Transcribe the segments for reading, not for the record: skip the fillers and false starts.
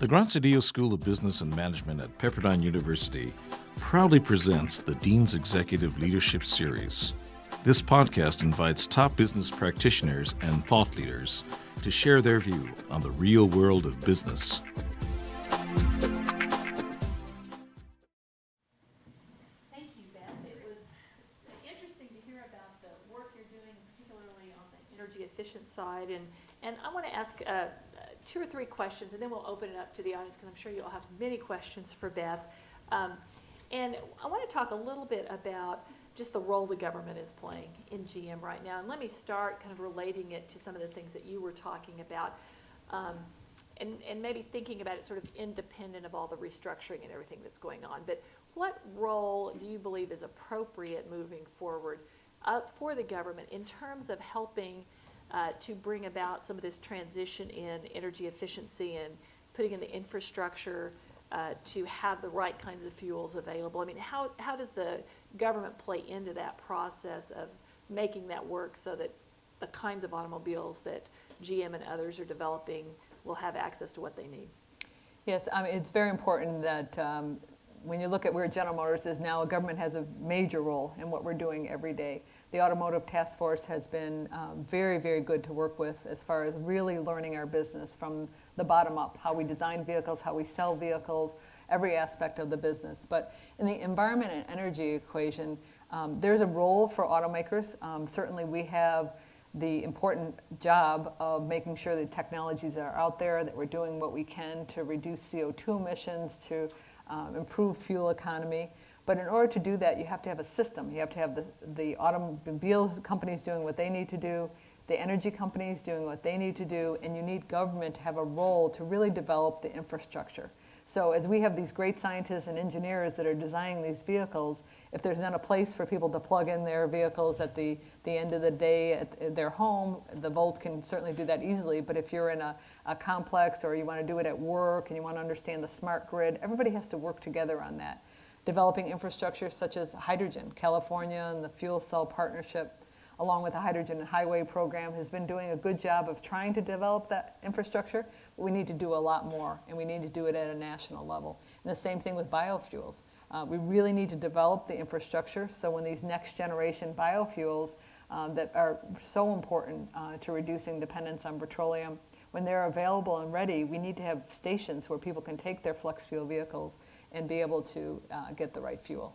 The Graziadio School of Business and Management at Pepperdine University proudly presents the Dean's Executive Leadership Series. This podcast invites top business practitioners and thought leaders to share their view on the real world of business. Thank you, Beth. It was interesting to hear about the work you're doing, particularly on the energy efficient side. And I want to ask two or three questions, and then we'll open it up to the audience because I'm sure you'll have many questions for Beth. And I want to talk a little bit about just the role the government is playing in GM right now. And let me start kind of relating it to some of the things that you were talking about, and maybe thinking about it sort of independent of all the restructuring and everything that's going on. But what role do you believe is appropriate moving forward for the government in terms of helping to bring about some of this transition in energy efficiency and putting in the infrastructure to have the right kinds of fuels available? I mean, how does the government play into that process of making that work so that the kinds of automobiles that GM and others are developing will have access to what they need? Yes, I mean, it's very important that when you look at where General Motors is now, government has a major role in what we're doing every day. The Automotive Task Force has been very, very good to work with as far as really learning our business from the bottom up, how we design vehicles, how we sell vehicles, every aspect of the business. But in the environment and energy equation, there's a role for automakers. Certainly we have the important job of making sure the technologies that are out there, that we're doing what we can to reduce CO2 emissions, to improve fuel economy. But in order to do that, you have to have a system. You have to have the automobiles companies doing what they need to do, the energy companies doing what they need to do, and you need government to have a role to really develop the infrastructure. So as we have these great scientists and engineers that are designing these vehicles, if there's not a place for people to plug in their vehicles at the end of the day at their home, the Volt can certainly do that easily. But if you're in a complex or you want to do it at work and you want to understand the smart grid, everybody has to work together on that. Developing infrastructure such as hydrogen. California and the Fuel Cell Partnership, along with the Hydrogen and Highway Program, has been doing a good job of trying to develop that infrastructure, but we need to do a lot more, and we need to do it at a national level. And the same thing with biofuels. We really need to develop the infrastructure so when these next generation biofuels that are so important to reducing dependence on petroleum, when they're available and ready, we need to have stations where people can take their flex fuel vehicles and be able to get the right fuel.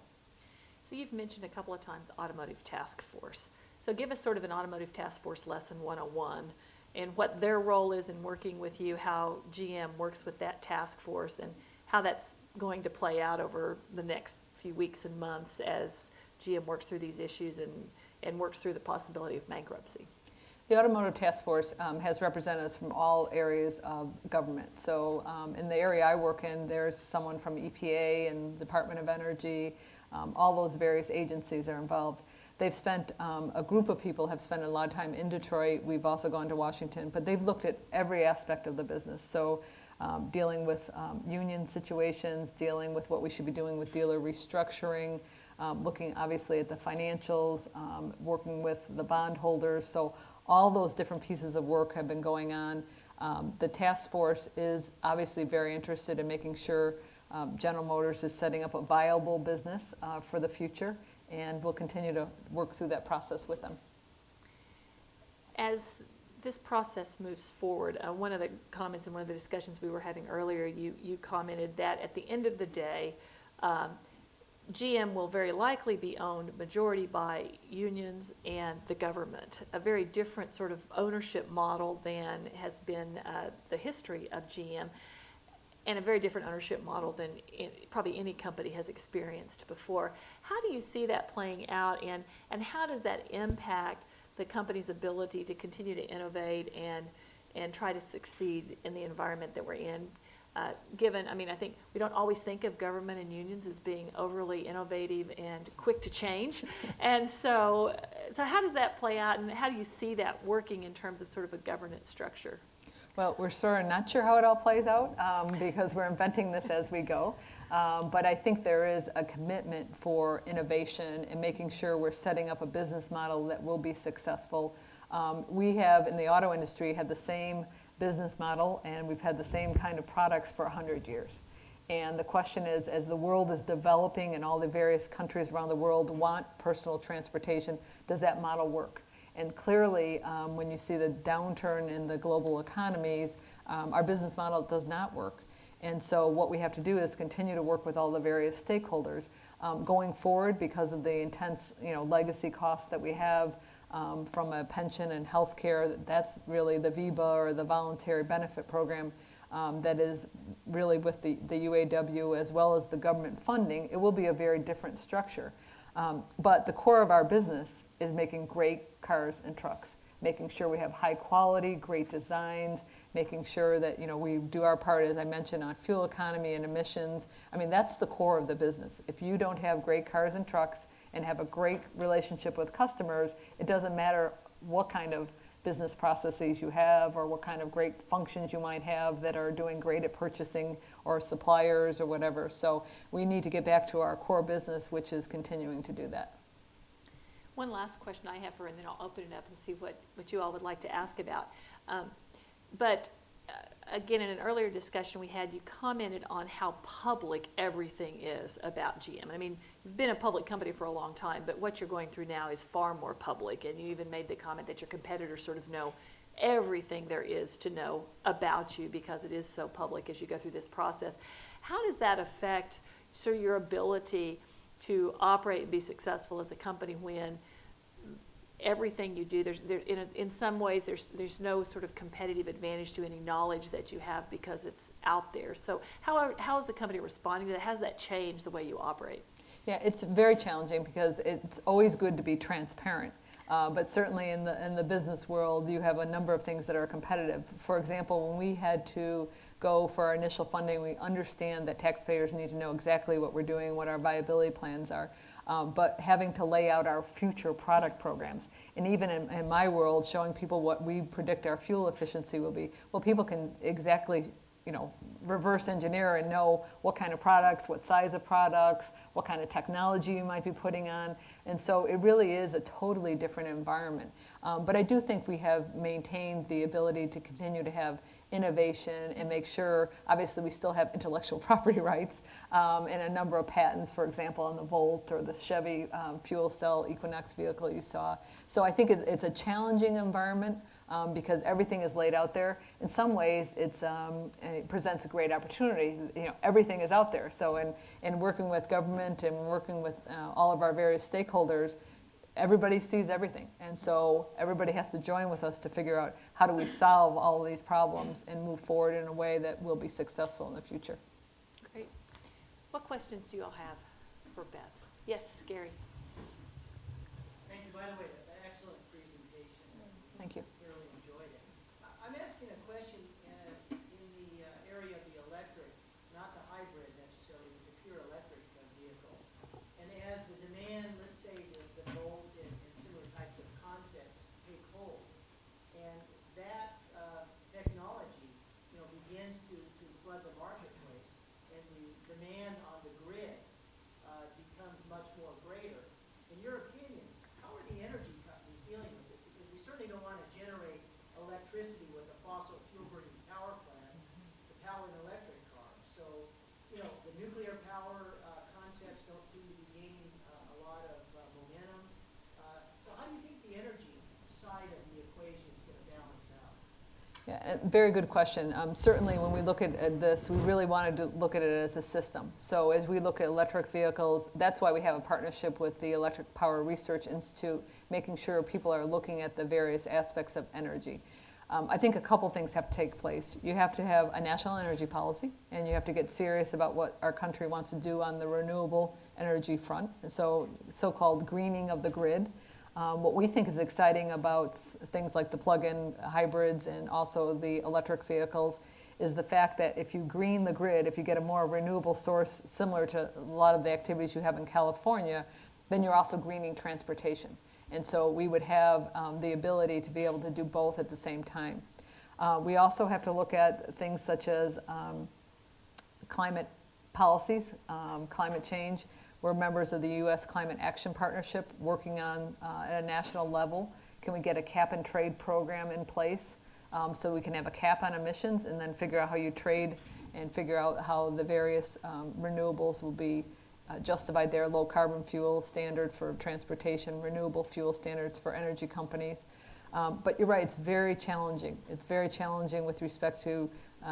So you've mentioned a couple of times the Automotive Task Force. So give us sort of an Automotive Task Force lesson 101 and what their role is in working with you, how GM works with that task force, and how that's going to play out over the next few weeks and months as GM works through these issues and works through the possibility of bankruptcy. The Automotive Task Force has representatives from all areas of government. So in the area I work in, there's someone from EPA and Department of Energy. All those various agencies are involved. They've spent, a group of people have spent a lot of time in Detroit. We've also gone to Washington, but they've looked at every aspect of the business. So dealing with union situations, dealing with what we should be doing with dealer restructuring, looking obviously at the financials, working with the bondholders. So all those different pieces of work have been going on. The task force is obviously very interested in making sure General Motors is setting up a viable business for the future, and we'll continue to work through that process with them. As this process moves forward, one of the comments in one of the discussions we were having earlier, you commented that at the end of the day, GM will very likely be owned majority by unions and the government, a very different sort of ownership model than has been the history of GM, and a very different ownership model than probably any company has experienced before. How do you see that playing out, and how does that impact the company's ability to continue to innovate and try to succeed in the environment that we're in? Given, I mean, I think we don't always think of government and unions as being overly innovative and quick to change. And so how does that play out, and how do you see that working in terms of sort of a governance structure? Well, we're sort of not sure how it all plays out because we're inventing this as we go. But I think there is a commitment for innovation and making sure we're setting up a business model that will be successful. We have, in the auto industry, had the same business model, and we've had the same kind of products for 100 years. And the question is, as the world is developing and all the various countries around the world want personal transportation, does that model work? And clearly, when you see the downturn in the global economies, our business model does not work. And so what we have to do is continue to work with all the various stakeholders. Going forward, because of the intense legacy costs that we have from a pension and health care, that's really the VEBA or the voluntary benefit program that is really with the UAW as well as the government funding. It will be a very different structure. But the core of our business is making great cars and trucks, making sure we have high quality, great designs, making sure that we do our part, as I mentioned, on fuel economy and emissions. I mean, that's the core of the business. If you don't have great cars and trucks and have a great relationship with customers, it doesn't matter what kind of business processes you have or what kind of great functions you might have that are doing great at purchasing or suppliers or whatever. So we need to get back to our core business, which is continuing to do that. One last question I have for her, and then I'll open it up and see what you all would like to ask about. Again, in an earlier discussion we had, you commented on how public everything is about GM. I mean, you've been a public company for a long time, but what you're going through now is far more public. And you even made the comment that your competitors sort of know everything there is to know about you because it is so public as you go through this process. How does that affect sort of your ability to operate and be successful as a company when everything you do, in some ways there's no sort of competitive advantage to any knowledge that you have because it's out there. So how is the company responding to that? How does that change the way you operate? Yeah, it's very challenging because it's always good to be transparent. But certainly in the business world, you have a number of things that are competitive. For example, when we had to go for our initial funding, we understand that taxpayers need to know exactly what we're doing, what our viability plans are. But having to lay out our future product programs. And even in my world, showing people what we predict our fuel efficiency will be, well, people can exactly reverse engineer and know what kind of products, what size of products, what kind of technology you might be putting on. And so it really is a totally different environment. But I do think we have maintained the ability to continue to have innovation and make sure, obviously we still have intellectual property rights and a number of patents, for example, on the Volt or the Chevy fuel cell Equinox vehicle you saw. So I think it's a challenging environment because everything is laid out there. In some ways, it presents a great opportunity. Everything is out there. So in working with government and working with all of our various stakeholders, everybody sees everything. And so everybody has to join with us to figure out how do we solve all of these problems and move forward in a way that will be successful in the future. Great. What questions do you all have for Beth? Yes, Gary. Thank you. By the way, an excellent presentation. Thank you. Thoroughly enjoyed it. I'm asking a question in the area of the electric, not the hybrid necessarily, but the pure electric vehicle. And as the demand, let's say the Volt and similar types of concepts take hold, and that technology, begins to flood the marketplace, and the demand on the grid becomes much more greater. In your opinion, how are the energy companies dealing with this? Because we certainly don't want to generate electricity with a fossil fuel burning power plant to power an electric car. So, the nuclear power concepts don't seem to be gaining a lot of momentum. So how do you think the energy side of the equation is going to balance out? Yeah, very good question. Certainly when we look at this, we really wanted to look at it as a system. So as we look at electric vehicles, that's why we have a partnership with the Electric Power Research Institute, making sure people are looking at the various aspects of energy. I think a couple things have to take place. You have to have a national energy policy, and you have to get serious about what our country wants to do on the renewable energy front, so so-called greening of the grid. What we think is exciting about things like the plug-in hybrids and also the electric vehicles is the fact that if you green the grid, if you get a more renewable source similar to a lot of the activities you have in California, then you're also greening transportation. And so we would have the ability to be able to do both at the same time. We also have to look at things such as climate policies, climate change. We're members of the U.S. Climate Action Partnership working on at a national level. Can we get a cap and trade program in place so we can have a cap on emissions and then figure out how you trade and figure out how the various renewables will be justified there, low carbon fuel standard for transportation, renewable fuel standards for energy companies. But you're right, it's very challenging. It's very challenging with respect to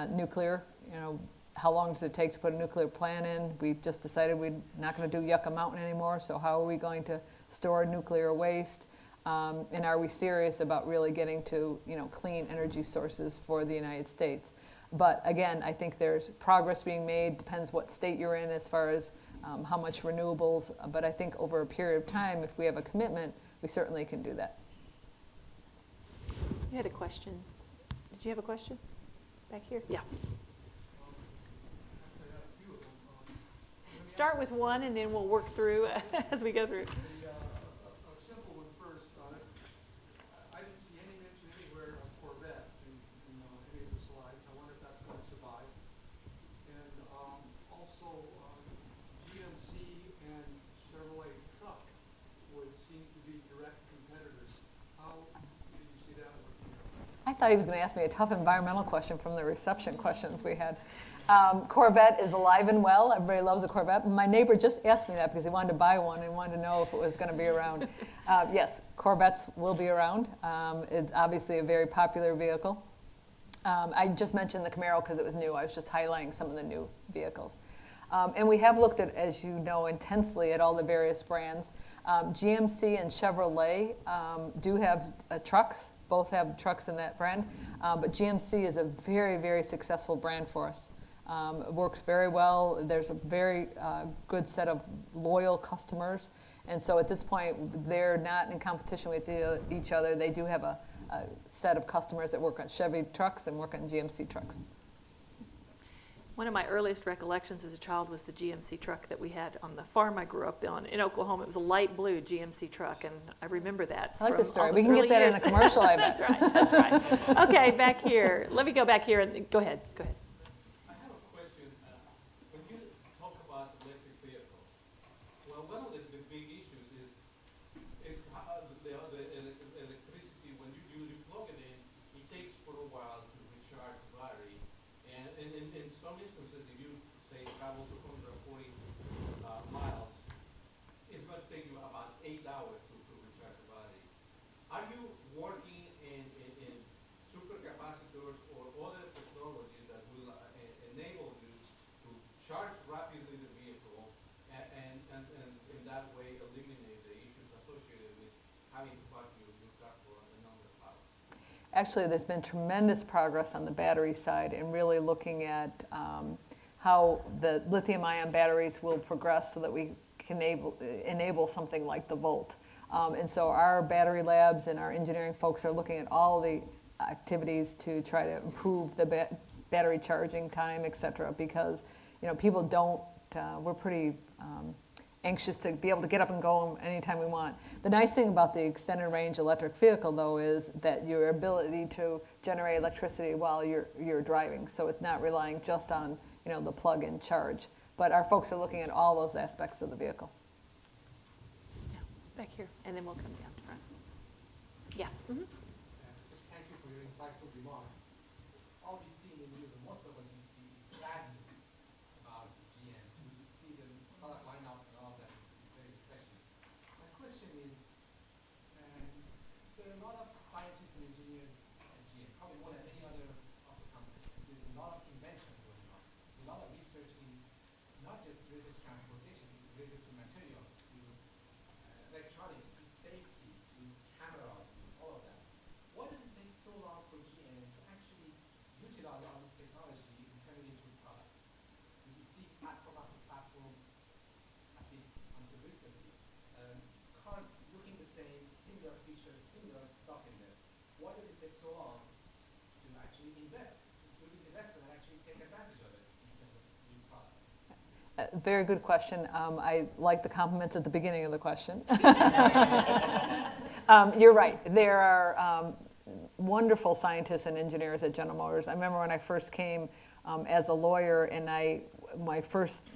nuclear. You know, how long does it take to put a nuclear plant in? We've just decided we're not going to do Yucca Mountain anymore, so how are we going to store nuclear waste? And are we serious about really getting to, you know, clean energy sources for the United States? But again, I think there's progress being made, depends what state you're in as far as how much renewables, but I think over a period of time, if we have a commitment, we certainly can do that. You had a question. Did you have a question back here? Yeah. Start with one, and then we'll work through as we go through. A simple one first. I didn't see any mention anywhere of Corvette in any of the slides. I wonder if that's going to survive. And also, GMC and Chevrolet truck would seem to be direct competitors. How did you see that working? I thought he was going to ask me a tough environmental question from the reception questions we had. Corvette is alive and well. Everybody loves a Corvette. My neighbor just asked me that because he wanted to buy one and wanted to know if it was going to be around. Yes, Corvettes will be around. It's obviously a very popular vehicle. I just mentioned the Camaro because it was new. I was just highlighting some of the new vehicles. And we have looked at, as you know, intensely at all the various brands. GMC and Chevrolet do have trucks. Both have trucks in that brand. But GMC is a very, very successful brand for us. It works very well. There's a very good set of loyal customers. And so at this point, they're not in competition with each other. They do have a set of customers that work on Chevy trucks and work on GMC trucks. One of my earliest recollections as a child was the GMC truck that we had on the farm I grew up on in Oklahoma. It was a light blue GMC truck, and I remember that. I like the story. All We those can get early that years. in a commercial, I bet. That's right. That's right. Okay, back here. Let me go back here and go ahead. Go ahead. I have a question. When you talk about electric vehicles, well, one of the big issues is how the electricity, when you plug it in, it takes for a while to recharge the battery. And in some instances, if you say travel 240 miles, it's going to take you about 8 hours to recharge the battery. Are you working in supercapacitors or other technologies that will enable you to charge rapidly the vehicle and in that way eliminate the issues associated with having to park your car for a number of hours? Actually, there's been tremendous progress on the battery side and really looking at how the lithium-ion batteries will progress so that we can enable something like the Volt. And so our battery labs and our engineering folks are looking at all the activities to try to improve the battery charging time, et cetera, because, you know, people don't, we're pretty anxious to be able to get up and go anytime we want. The nice thing about the extended range electric vehicle, though, is that your ability to generate electricity while you're driving. So it's not relying just on, you know, the plug-in charge. But our folks are looking at all those aspects of the vehicle. Yeah, back here, and then we'll come down to front. Yeah. Mm-hmm. Just thank you for your insightful remarks. All we see in the news, and most of what we see, is bad news about GM. We see the product lineups and all that is very refreshing. My question is, there are a lot of scientists and engineers at GM, probably more than any other of the companies. There's a lot of invention going on, a lot of research in not just related to transportation, but related to materials, to electronics, to safety, to cameras, and all of that. Why does it take so long for GM to actually utilize all this technology and turn it into products? Did you see platform after platform, at least until recently, cars looking the same, similar features, similar stuff in there? Why does it take so long to actually invest, do this investment and actually take advantage of it in terms of new products? Very good question. I like the compliments at the beginning of the question. You're right. There are wonderful scientists and engineers at General Motors. I remember when I first came as a lawyer and my first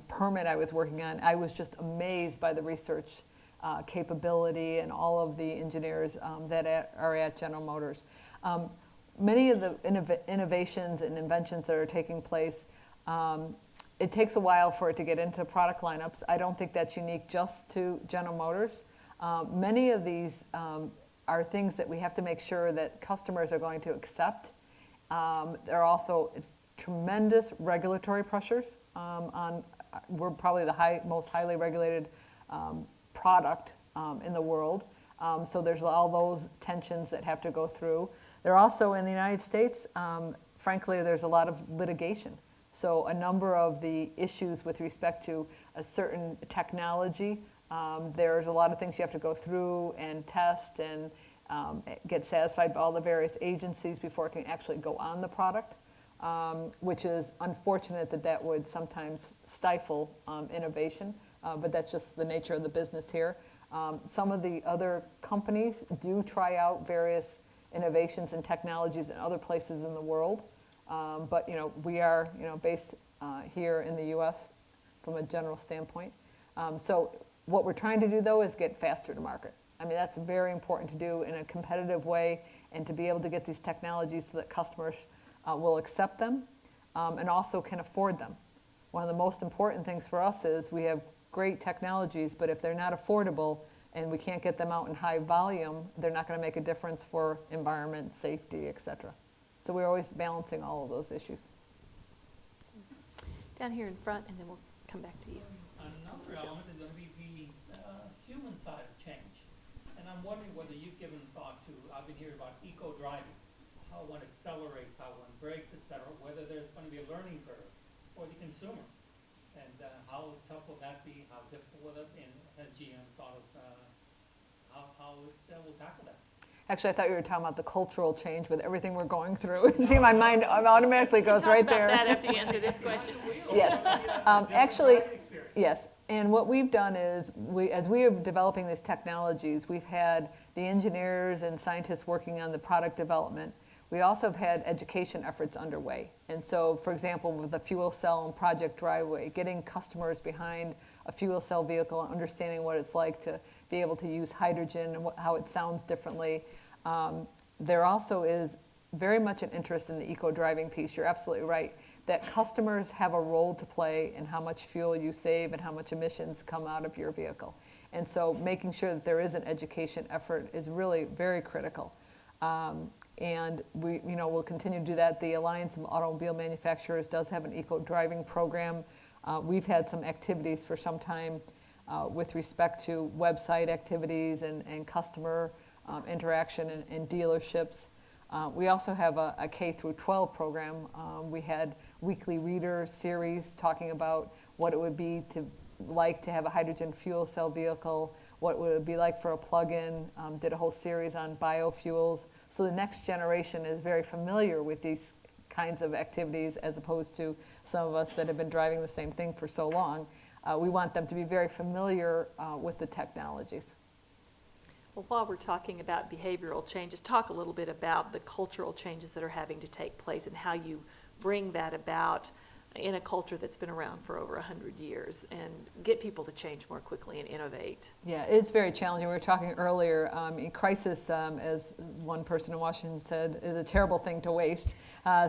permit I was working on, I was just amazed by the research capability and all of the engineers that are at General Motors. many of the innovations and inventions that are taking place, it takes a while for it to get into product lineups. I don't think that's unique just to General Motors. Many of these are things that we have to make sure that customers are going to accept. There are also tremendous regulatory pressures on, we're probably the most highly regulated product in the world. So there's all those tensions that have to go through. There are also in the United States, frankly, there's a lot of litigation. So a number of the issues with respect to a certain technology, there's a lot of things you have to go through and test and get satisfied by all the various agencies before it can actually go on the product, which is unfortunate that would sometimes stifle innovation, but that's just the nature of the business here. Some of the other companies do try out various innovations and technologies in other places in the world, but we are based here in the U.S. from a general standpoint. So what we're trying to do though is get faster to market. I mean, that's very important to do in a competitive way and to be able to get these technologies so that customers will accept them and also can afford them. One of the most important things for us is we have great technologies, but if they're not affordable and we can't get them out in high volume, they're not going to make a difference for environment, safety, et cetera. So we're always balancing all of those issues. Down here in front, and then we'll come back to you. Another element is going to be the human side of change. And I'm wondering whether you've given thought to, I've been hearing about eco-driving, how one accelerates, how one brakes, et cetera, whether there's going to be a learning curve for the consumer. And how tough will that be? How difficult will it be? And has GM thought of how it will tackle that? Actually, I thought you were talking about the cultural change with everything we're going through. See, my mind automatically goes right there. Talk about that after you answer this question. Yes, actually, yes. And what we've done is, as we are developing these technologies, we've had the engineers and scientists working on the product development. We also have had education efforts underway. And so, for example, with the fuel cell and Project Driveway, getting customers behind a fuel cell vehicle and understanding what it's like to be able to use hydrogen and how it sounds differently. There also is very much an interest in the eco-driving piece. You're absolutely right, that customers have a role to play in how much fuel you save and how much emissions come out of your vehicle. And so making sure that there is an education effort is really very critical. And we'll continue to do that. The Alliance of Automobile Manufacturers does have an eco-driving program. We've had some activities for some time with respect to website activities and customer interaction in dealerships. We also have a K through 12 program. We had weekly reader series talking about what it would be like to have a hydrogen fuel cell vehicle, what would it be like for a plug-in, did a whole series on biofuels. So the next generation is very familiar with these kinds of activities as opposed to some of us that have been driving the same thing for so long. We want them to be very familiar with the technologies. Well, while we're talking about behavioral changes, talk a little bit about the cultural changes that are having to take place and how you bring that about in a culture that's been around for over 100 years and get people to change more quickly and innovate. Yeah, it's very challenging. We were talking earlier, crisis, as one person in Washington said, is a terrible thing to waste.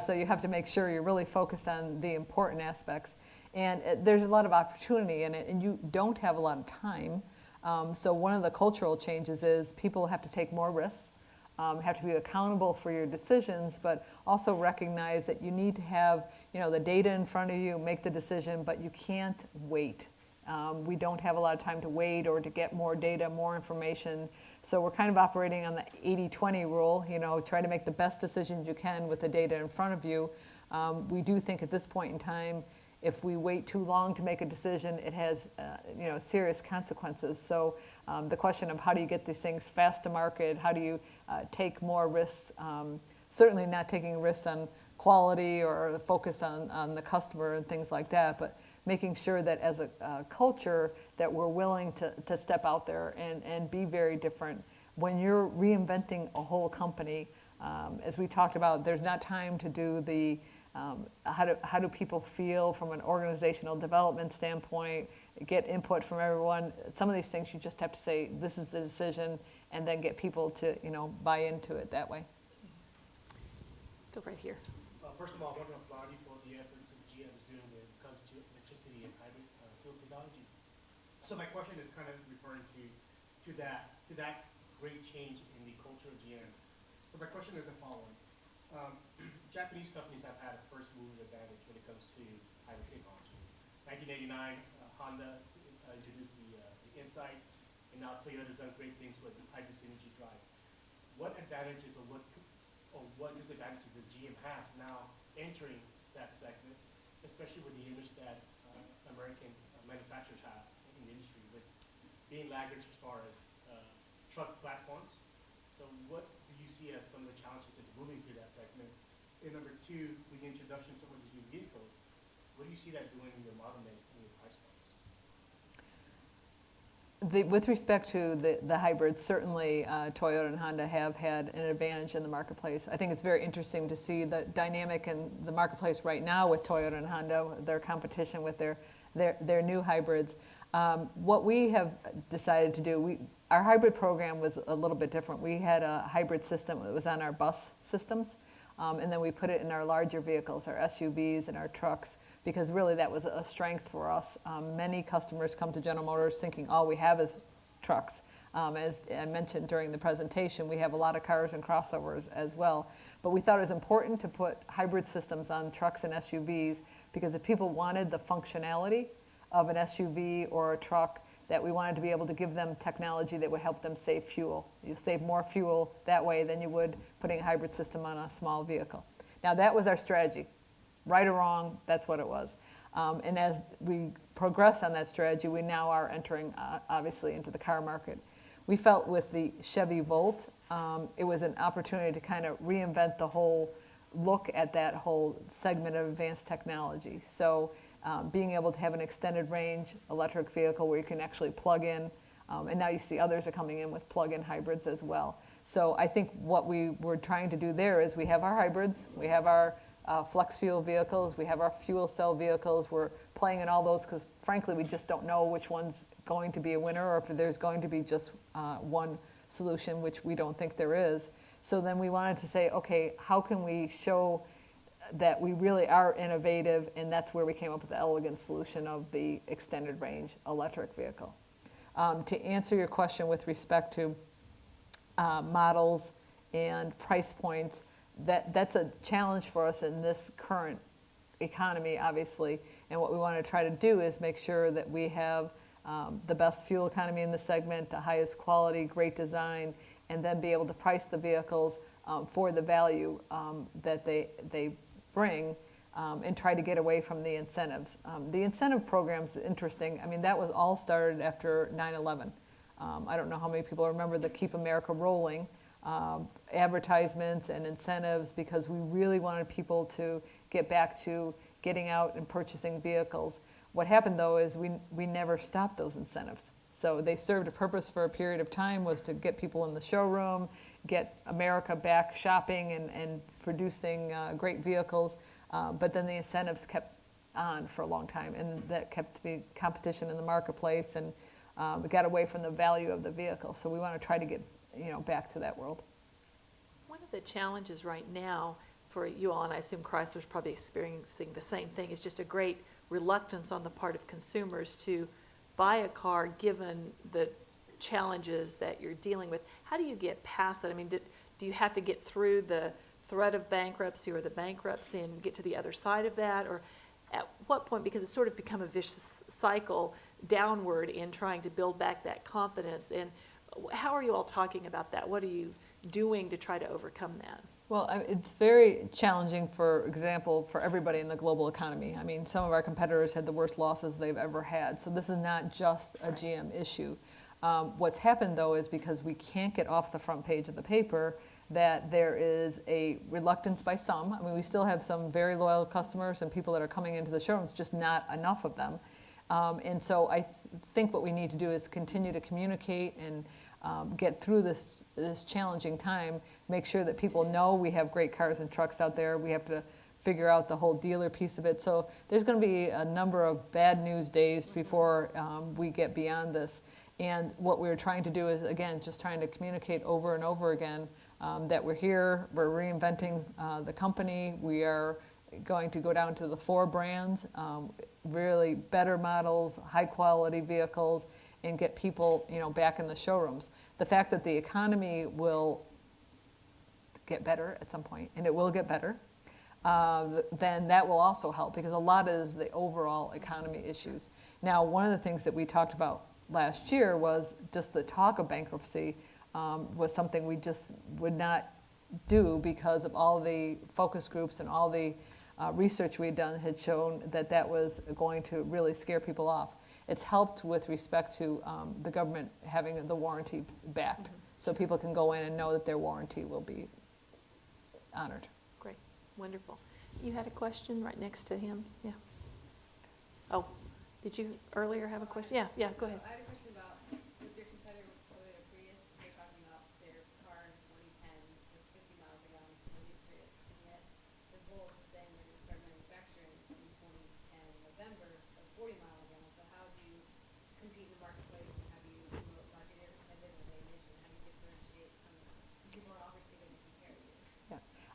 So you have to make sure you're really focused on the important aspects. And there's a lot of opportunity in it, and you don't have a lot of time. So one of the cultural changes is people have to take more risks, have to be accountable for your decisions, but also recognize that you need to have the data in front of you, make the decision, but you can't wait. We don't have a lot of time to wait or to get more data, more information. So we're kind of operating on the 80-20 rule, try to make the best decisions you can with the data in front of you. We do think at this point in time, if we wait too long to make a decision, it has serious consequences. So the question of how do you get these things fast to market, how do you take more risks, certainly not taking risks on quality or the focus on the customer and things like that, but making sure that as a culture that we're willing to step out there and be very different. When you're reinventing a whole company, as we talked about, there's not time to do the how do people feel from an organizational development standpoint, get input from everyone. Some of these things you just have to say, this is the decision, and then get people to buy into it that way. Go right here. First of all, I want to applaud you for the efforts that GM is doing when it comes to electricity and hybrid fuel technology. So my question is kind of referring to that great change in the culture of GM. So my question is the following. Japanese companies have had a first mover advantage when it comes to hybrid technology. 1989, Honda introduced the Insight, and now Toyota's done great things with the hybrid synergy drive. What advantages or what disadvantages does GM has now entering that segment, especially with the image that American manufacturers have in the industry, with being laggards as far as truck platforms? So what do you see as some of the challenges in moving through that segment? And number two, with the introduction of some of these new vehicles, what do you see that doing in your model mix and your price points? With respect to the hybrids, certainly Toyota and Honda have had an advantage in the marketplace. I think it's very interesting to see the dynamic in the marketplace right now with Toyota and Honda, their competition with their new hybrids. What we have decided to do, our hybrid program was a little bit different. We had a hybrid system that was on our bus systems, and then we put it in our larger vehicles, our SUVs and our trucks, because really that was a strength for us. Many customers come to General Motors thinking all we have is trucks. As I mentioned during the presentation, we have a lot of cars and crossovers as well. But we thought it was important to put hybrid systems on trucks and SUVs because if people wanted the functionality of an SUV or a truck, that we wanted to be able to give them technology that would help them save fuel. You save more fuel that way than you would putting a hybrid system on a small vehicle. Now that was our strategy. Right or wrong, that's what it was. And as we progress on that strategy, we now are entering, obviously, into the car market. We felt with the Chevy Volt, it was an opportunity to kind of reinvent the whole look at that whole segment of advanced technology. So being able to have an extended range electric vehicle where you can actually plug in, and now you see others are coming in with plug-in hybrids as well. So I think what we were trying to do there is we have our hybrids, we have our flex fuel vehicles, we have our fuel cell vehicles. We're playing in all those because frankly we just don't know which one's going to be a winner or if there's going to be just one solution, which we don't think there is. So then we wanted to say, okay, how can we show that we really are innovative, and that's where we came up with the elegant solution of the extended range electric vehicle. To answer your question with respect to models and price points, that's a challenge for us in this current economy, obviously, and what we want to try to do is make sure that we have the best fuel economy in the segment, the highest quality, great design, and then be able to price the vehicles for the value that they bring, and try to get away from the incentives. The incentive program's interesting. I mean, that was all started after 9/11. I don't know how many people remember the Keep America Rolling advertisements and incentives, because we really wanted people to get back to getting out and purchasing vehicles. What happened though is we never stopped those incentives. So they served a purpose for a period of time, was to get people in the showroom, get America back shopping and producing great vehicles, but then the incentives kept on for a long time, and that kept the competition in the marketplace, and we got away from the value of the vehicle. So we want to try to get back to that world. One of the challenges right now for you all, and I assume Chrysler's probably experiencing the same thing, is just a great reluctance on the part of consumers to buy a car given the challenges that you're dealing with. How do you get past that? I mean, do you have to get through the threat of bankruptcy or the bankruptcy and get to the other side of that? Or at what point, because it's sort of become a vicious cycle downward in trying to build back that confidence, and how are you all talking about that? What are you doing to try to overcome that? Well, it's very challenging, for example, for everybody in the global economy. I mean, some of our competitors had the worst losses they've ever had. So this is not just a GM issue. What's happened, though, is because we can't get off the front page of the paper, that there is a reluctance by some. I mean, we still have some very loyal customers and people that are coming into the showrooms, just not enough of them. And so I think what we need to do is continue to communicate and get through this challenging time, make sure that people know we have great cars and trucks out there. We have to figure out the whole dealer piece of it. So there's going to be a number of bad news days before we get beyond this. And what we're trying to do is, again, just trying to communicate over and over again that we're here, we're reinventing the company. We are going to go down to the 4 brands, really better models, high quality vehicles, and get people, back in the showrooms. The fact that the economy will get better at some point, and it will get better, then that will also help, because a lot is the overall economy issues. Now, one of the things that we talked about last year was just the talk of bankruptcy was something we just would not do, because of all the focus groups and all the research we had done had shown that that was going to really scare people off. It's helped with respect to the government having the warranty backed, so people can go in and know that their warranty will be honored. Great, wonderful. You had a question right next to him? Yeah. Oh, did you earlier have a question? Yeah, go ahead. I had a question about with your competitor Toyota Prius. They're talking about their car in 2010 with 50 miles a gallon for the new Prius, and yet the Volt is saying they're going to start manufacturing in 2010 in November of 40 miles a gallon. So how do you compete in the marketplace, and how do you promote market independent advantage, and how do you differentiate from them? People are obviously going to compare you.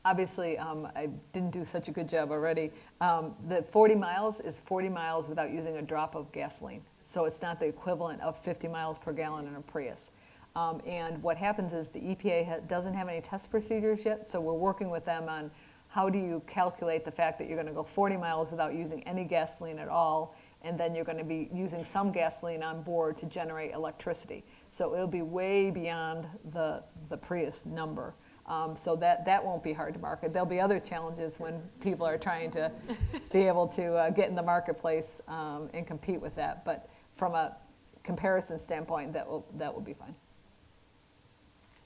Obviously, I didn't do such a good job already. The 40 miles is 40 miles without using a drop of gasoline. So it's not the equivalent of 50 miles per gallon in a Prius. And what happens is the EPA doesn't have any test procedures yet, so we're working with them on how do you calculate the fact that you're going to go 40 miles without using any gasoline at all, and then you're going to be using some gasoline on board to generate electricity. So it'll be way beyond the Prius number. So that won't be hard to market. There'll be other challenges when people are trying to be able to get in the marketplace and compete with that. But from a comparison standpoint, that will be fine.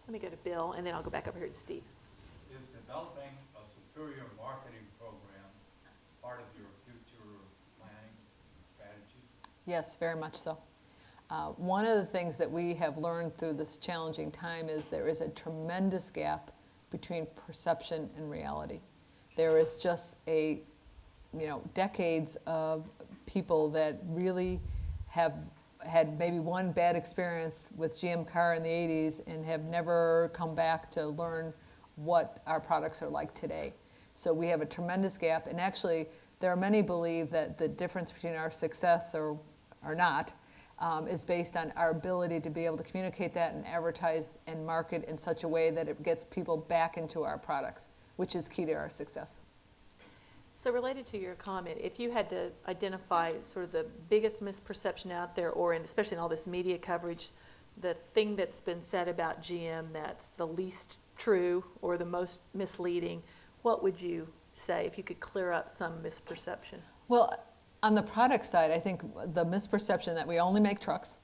Let me go to Bill, and then I'll go back over here to Steve. Is developing a superior marketing program part of your future planning strategy? Yes, very much so. One of the things that we have learned through this challenging time is there is a tremendous gap between perception and reality. There is just decades of people that really have had maybe one bad experience with GM car in the 80s and have never come back to learn what our products are like today. So we have a tremendous gap, and actually there are many believe that the difference between our success or not is based on our ability to be able to communicate that and advertise and market in such a way that it gets people back into our products, which is key to our success. So related to your comment, if you had to identify sort of the biggest misperception out there, or especially in all this media coverage, the thing that's been said about GM that's the least true or the most misleading, what would you say if you could clear up some misperception? Well, on the product side, I think the misperception that we only make trucks,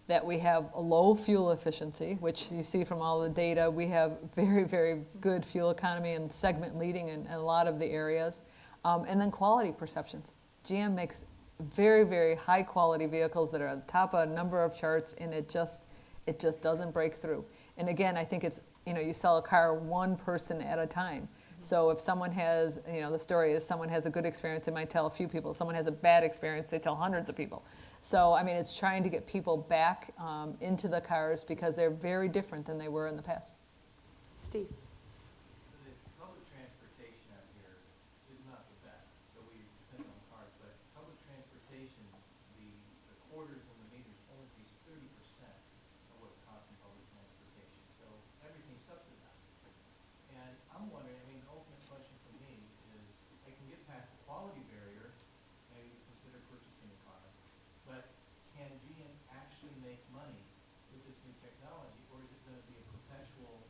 that we have a low fuel efficiency, which you see from all the data. We have very, very good fuel economy and segment leading in a lot of the areas. And then quality perceptions. GM makes very, very high quality vehicles that are at the top of a number of charts, and it just doesn't break through. And again, I think it's, you sell a car one person at a time. So if someone has, the story is someone has a good experience, they might tell a few people. If someone has a bad experience, they tell hundreds of people. So, it's trying to get people back into the cars because they're very different than they were in the past. Steve. The public transportation out here is not the best, so we depend on cars, but public transportation, the quarters and the meters only pays 30% of what it costs in public transportation. So everything's subsidized. And I'm wondering, the ultimate question for me is, I can get past the quality barrier, maybe consider purchasing a car, but can GM actually make money with this new technology, or is it going to be a perpetually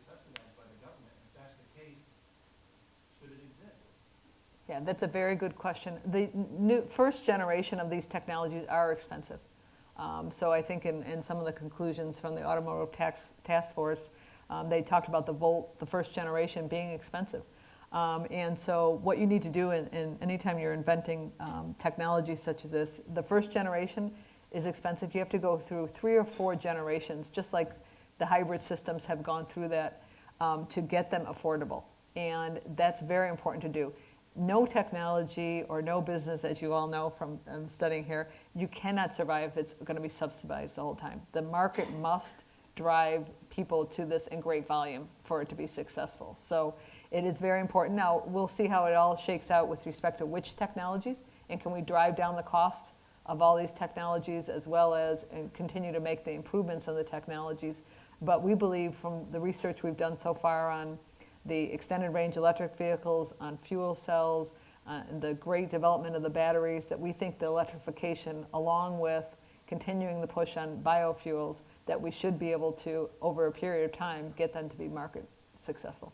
subsidized by the government? If that's the case, should it exist? Yeah, that's a very good question. The first generation of these technologies are expensive. So I think in some of the conclusions from the Automotive Task Force, they talked about the Volt, the first generation, being expensive. And so what you need to do in anytime you're inventing technology such as this, the first generation is expensive. You have to go through 3 or 4 generations, just like the hybrid systems have gone through that, to get them affordable. And that's very important to do. No technology or no business, as you all know from studying here, you cannot survive if it's going to be subsidized the whole time. The market must drive people to this in great volume for it to be successful. So it is very important. Now, we'll see how it all shakes out with respect to which technologies, and can we drive down the cost of all these technologies as well as and continue to make the improvements in the technologies. But we believe from the research we've done so far on the extended range electric vehicles, on fuel cells, and the great development of the batteries, that we think the electrification, along with continuing the push on biofuels, that we should be able to, over a period of time, get them to be market successful.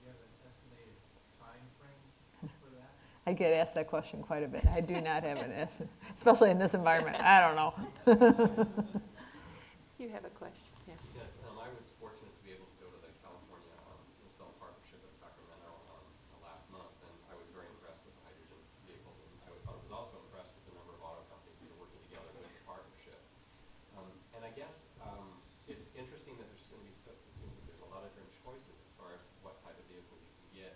Do you have an estimated time frame for that? I get asked that question quite a bit. I do not have an estimate, especially in this environment. I don't know. You have a question, yeah. Yes, I was fortunate to be able to go to the California Cell Partnership at Sacramento last month, and I was very impressed with the hydrogen vehicles, and I was also impressed with the number of auto companies that are working together with the partnership. And I guess it's interesting that there's going to be it seems like there's a lot of different choices as far as what type of vehicle you can get,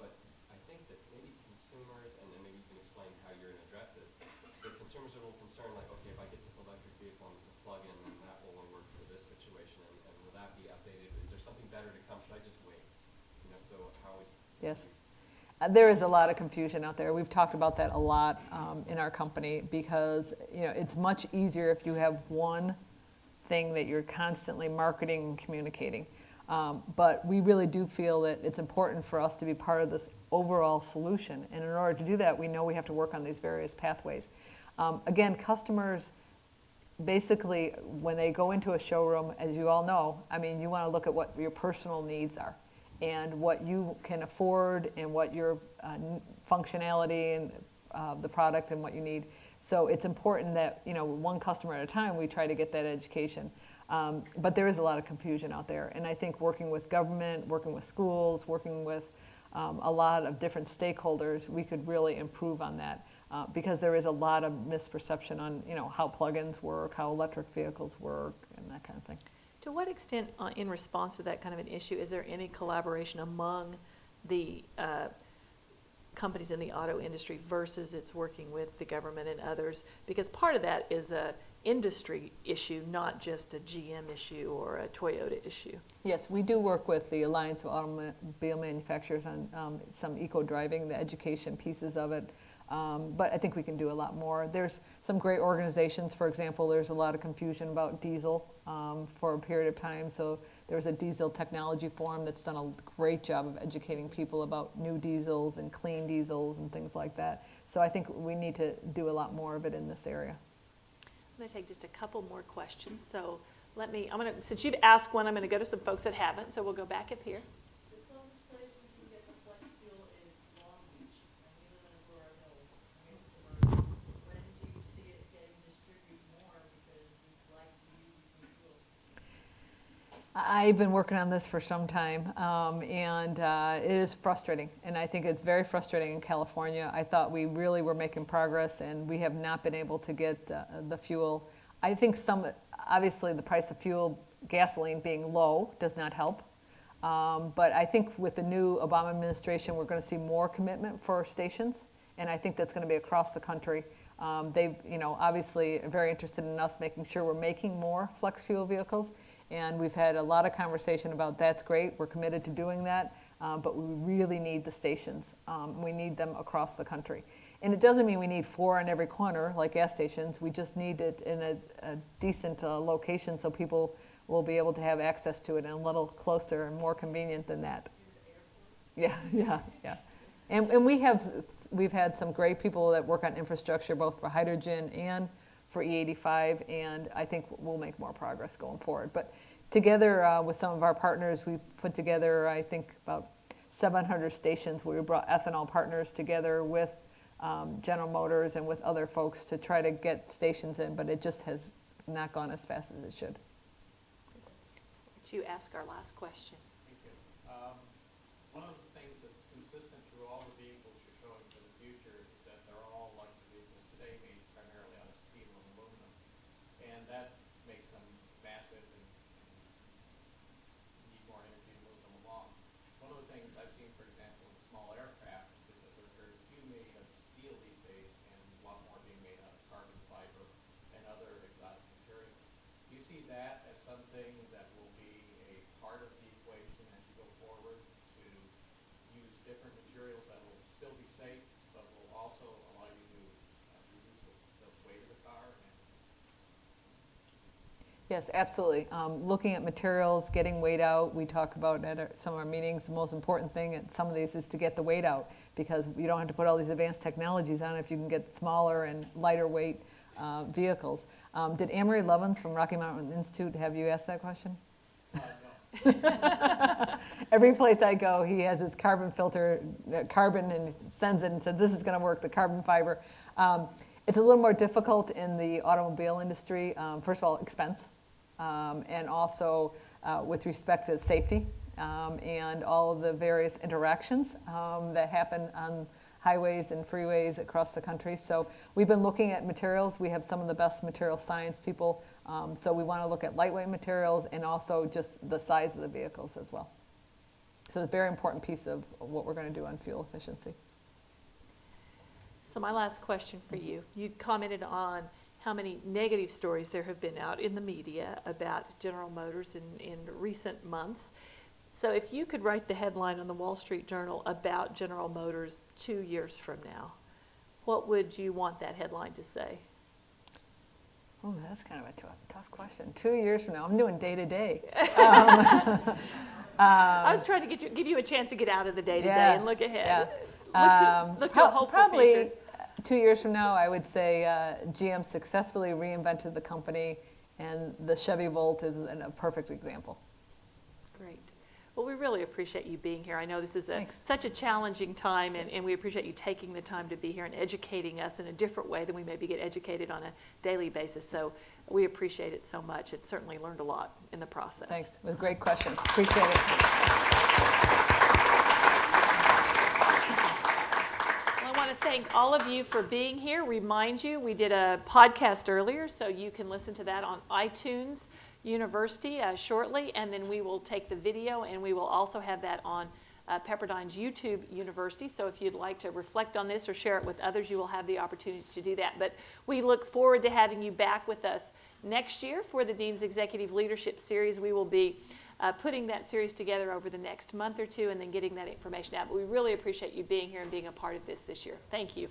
but I think that maybe consumers, and then maybe you can explain how you're going to address this, the consumers are a little concerned, like, okay, if I get this electric vehicle and it's a plug-in, then that will only work for this situation, and will that be updated? Is there something better to come? Should I just wait? You know, so how would Yes. There is a lot of confusion out there. We've talked about that a lot in our company, because it's much easier if you have one thing that you're constantly marketing and communicating. But we really do feel that it's important for us to be part of this overall solution. And in order to do that, we know we have to work on these various pathways. Again, customers, basically, when they go into a showroom, as you all know, I mean, you want to look at what your personal needs are and what you can afford and what your functionality and the product and what you need. So it's important that, one customer at a time, we try to get that education. But there is a lot of confusion out there. And I think working with government, working with schools, working with a lot of different stakeholders, we could really improve on that. Because there is a lot of misperception on, how plug-ins work, how electric vehicles work, and that kind of thing. To what extent, in response to that kind of an issue, is there any collaboration among the companies in the auto industry versus it's working with the government and others? Because part of that is a industry issue, not just a GM issue or a Toyota issue. Yes, we do work with the Alliance of Automobile Manufacturers on some eco-driving, the education pieces of it. But I think we can do a lot more. There's some great organizations. For example, there's a lot of confusion about diesel for a period of time. So there's a diesel technology forum that's done a great job of educating people about new diesels and clean diesels and things like that. So I think we need to do a lot more of it in this area. I'm going to take just a couple more questions. So since you've asked one, I'm going to go to some folks that haven't. So we'll go back up here. The closest place we can get the flex fuel is Long Beach, and we live in Aurora Hills. I mean, so when do you see it getting distributed more, because we'd like to use some fuel? I've been working on this for some time, and it is frustrating, and I think it's very frustrating in California. I thought we really were making progress, and we have not been able to get the fuel. I think obviously the price of fuel, gasoline being low, does not help. But I think with the new Obama administration, we're going to see more commitment for stations, and I think that's going to be across the country. They, obviously are very interested in us making sure we're making more flex fuel vehicles, and we've had a lot of conversation about that's great. We're committed to doing that, but we really need the stations. We need them across the country. And it doesn't mean we need 4 on every corner like gas stations. We just need it in a decent location so people will be able to have access to it and a little closer and more convenient than that. Yeah. And we've had some great people that work on infrastructure, both for hydrogen and for E85, and I think we'll make more progress going forward. But together with some of our partners, we've put together, I think, about 700 stations where we brought ethanol partners together with General Motors and with other folks to try to get stations in, but it just has not gone as fast as it should. Would you ask our last question? Thank you. One of the things that's consistent through all the vehicles you're showing for the future is that they're all like the vehicles today, made primarily out of steel and aluminum. And that makes them massive and need more energy to move them along. One of the things I've seen, for example, in small aircraft is that there are very few made of steel these days and a lot more being made out of carbon fiber and other exotic materials. Do you see see that as something that will be a part of the equation as you go forward to use different materials that will still be safe, but will also allow you to reduce the weight of the car? Yes, absolutely. Looking at materials, getting weight out, we talk about at some of our meetings, the most important thing at some of these is to get the weight out, because you don't have to put all these advanced technologies on if you can get smaller and lighter weight vehicles. Did Amory Lovins from Rocky Mountain Institute have you ask that question? Every place I go, he has his carbon filter, carbon, and he sends it and said, this is going to work, the carbon fiber. It's a little more difficult in the automobile industry. First of all, expense, and also with respect to safety and all of the various interactions that happen on highways and freeways across the country. So we've been looking at materials. We have some of the best material science people. So we want to look at lightweight materials and also just the size of the vehicles as well. So it's a very important piece of what we're going to do on fuel efficiency. So my last question for you, you commented on how many negative stories there have been out in the media about General Motors in recent months. So if you could write the headline on the Wall Street Journal about General Motors 2 years from now, what would you want that headline to say? Oh, that's kind of a tough question. 2 years from now, I'm doing day to day. I was trying to give you a chance to get out of the day to day and look ahead. Look to a hopeful probably future. 2 years from now, I would say GM successfully reinvented the company, and the Chevy Volt is a perfect example. Great. Well, we really appreciate you being here. I know this is such a challenging time, and we appreciate you taking the time to be here and educating us in a different way than we maybe get educated on a daily basis. So we appreciate it so much. It certainly learned a lot in the process. Thanks. With great questions. Appreciate it. I want to thank all of you for being here. Remind you, we did a podcast earlier, so you can listen to that on iTunes University shortly, and then we will take the video and we will also have that on Pepperdine's YouTube University. So if you'd like to reflect on this or share it with others, you will have the opportunity to do that. But we look forward to having you back with us next year for the Dean's Executive Leadership Series. We will be putting that series together over the next month or two and then getting that information out. But we really appreciate you being here and being a part of this year. Thank you.